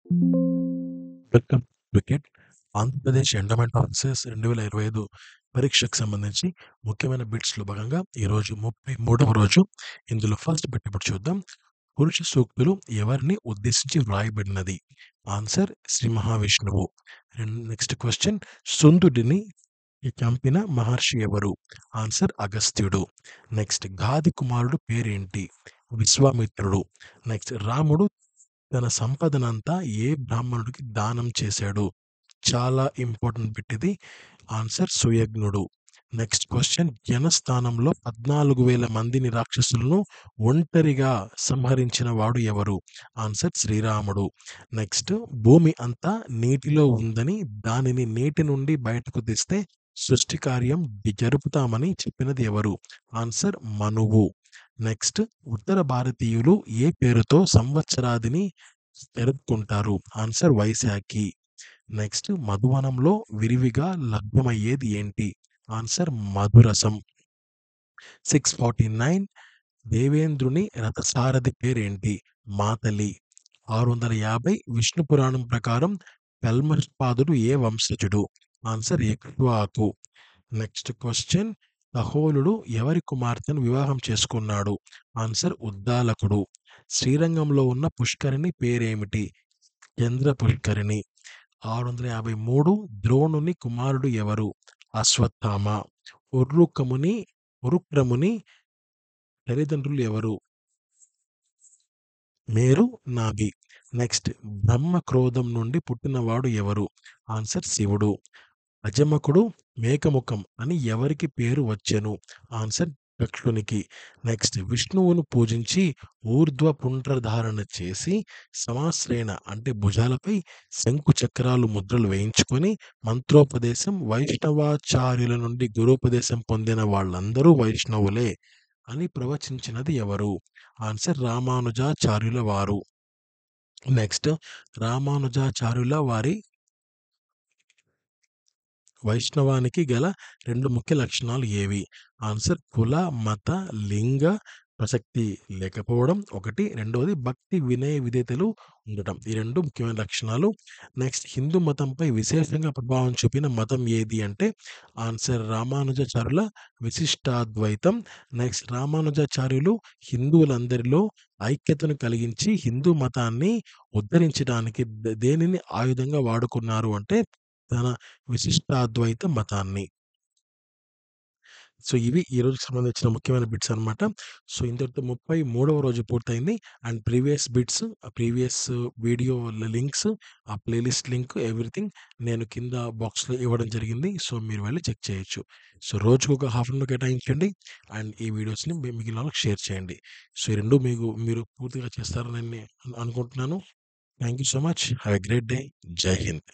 Welcome cricket. Andhra Pradesh endowment officers 2025 పరీక్షకు సంబంధించి ముఖ్యమైన బిట్స్‌లో భాగంగా ఈరోజు 33వ రోజు. ఇందులో ఫస్ట్ బిట్ ఇప్పుడు చూద్దాం. పురుష సూక్తులు ఎవరిని ఉద్దేశించి వ్రాయబడినది? ఆన్సర్ శ్రీ మహావిష్ణువు. Next question. సుందుడిని చంపిన మహర్షి ఎవరు? ఆన్సర్ అగస్త్యుడు. నెక్స్ట్ గాది కుమారుడు పేరేంటి? విశ్వామిత్రుడు. నెక్స్ట్ రాముడు తన సంపదనంతా ఏ బ్రాహ్మణుడికి దానం చేశాడు? చాలా ఇంపార్టెంట్ బిట్ ఇది. ఆన్సర్ సుయజ్ఞుడు. Next question. జనస్థానంలో 14,000 మందిని రాక్షసులను ఒంటరిగా సంహరించిన వాడు ఎవరు? ఆన్సర్ శ్రీరాముడు. నెక్స్ట్. భూమి అంతా నీటిలో ఉందని దానిని నీటి నుండి బయటకు తీస్తే సృష్టి కార్యం జరుపుతామని చెప్పినది ఎవరు? ఆన్సర్ మనువు. నెక్స్ట్. ఉత్తర భారతీయులు ఏ పేరుతో సంవత్సరాదిని జరుపుకుంటారు? ఆన్సర్ వైశాఖి. నెక్స్ట్. మధువనంలో విరివిగా లభ్యమయ్యేది ఏంటి? ఆన్సర్ మధురసం. 649. దేవేంద్రుని రథసారథి పేరేంటి? మాతలి. 650. విష్ణు పురాణం ప్రకారం కల్మష్పాదుడు ఏ వంశజుడు? ఆన్సర్ ఇక్ష్వాకు. Next question. కహోలుడు ఎవరి కుమార్తెను వివాహం చేసుకున్నాడు? ఆన్సర్ ఉద్దాలకుడు. శ్రీరంగంలో ఉన్న పుష్కరిణి పేరేమిటి? చంద్ర పుష్కరిణి. 653. ద్రోణుని కుమారుడు ఎవరు? అశ్వత్థామ. ఉరుక్రముని తల్లిదండ్రులు ఎవరు? మేరు, నాభి. నెక్స్ట్. బ్రహ్మ క్రోధం నుండి పుట్టినవాడు ఎవరు? ఆన్సర్ శివుడు. అజమకుడు మేకముఖం అని ఎవరికి పేరు వచ్చెను? ఆన్సర్ దక్షునికి. నెక్స్ట్. విష్ణువును పూజించి ఊర్ధ్వ పుండ్రధారణ చేసి సమాశ్రయణ అంటే భుజాలపై శంకు చక్రాలు ముద్రలు వేయించుకొని మంత్రోపదేశం వైష్ణవాచార్యుల నుండి గురోపదేశం పొందిన వాళ్ళందరూ వైష్ణవులే అని ప్రవచించినది ఎవరు? ఆన్సర్ రామానుజాచార్యుల వారు. నెక్స్ట్. రామానుజాచార్యుల వారి వైష్ణవానికి గల 2 ముఖ్య లక్షణాలు ఏవి? ఆన్సర్ కుల, మత, లింగ ప్రసక్తి లేకపోవడం ఒకటి. రెండవది భక్తి, వినయ విధేయతలు ఉండటం. ఈ 2 ముఖ్యమైన లక్షణాలు. నెక్స్ట్. హిందూ మతంపై విశేషంగా ప్రభావం చూపిన మతం ఏది అంటే ఆన్సర్ రామానుజాచార్యుల విశిష్టాద్వైతం. నెక్స్ట్. రామానుజాచార్యులు హిందువులందరిలో ఐక్యతను కలిగించి హిందూ మతాన్ని ఉద్ధరించడానికి దేనిని ఆయుధంగా వాడుకున్నారు అంటే తన విశిష్టాద్వైత మతాన్ని. సో, ఇవి ఈ రోజుకి సంబంధించిన ముఖ్యమైన బిట్స్ అనమాట. సో, ఇంతటితో 33వ రోజు పూర్తయింది. And previous bits, previous video links, ఆ ప్లేలిస్ట్ లింక్ ఎవ్రీథింగ్ నేను కింద బాక్స్‌లో ఇవ్వడం జరిగింది. సో, మీరు వెళ్లి చెక్ చేయొచ్చు. సో, రోజుకొక హాఫ్ అన్ అవర్ కేటాయించండి. అండ్ ఈ వీడియోస్‌ని మిగిలిన వాళ్ళకి షేర్ చేయండి. సో, ఈ 2 మీరు పూర్తిగా చేస్తారని నేను అనుకుంటున్నాను. Thank you so much. Have a great day. జై హింద్.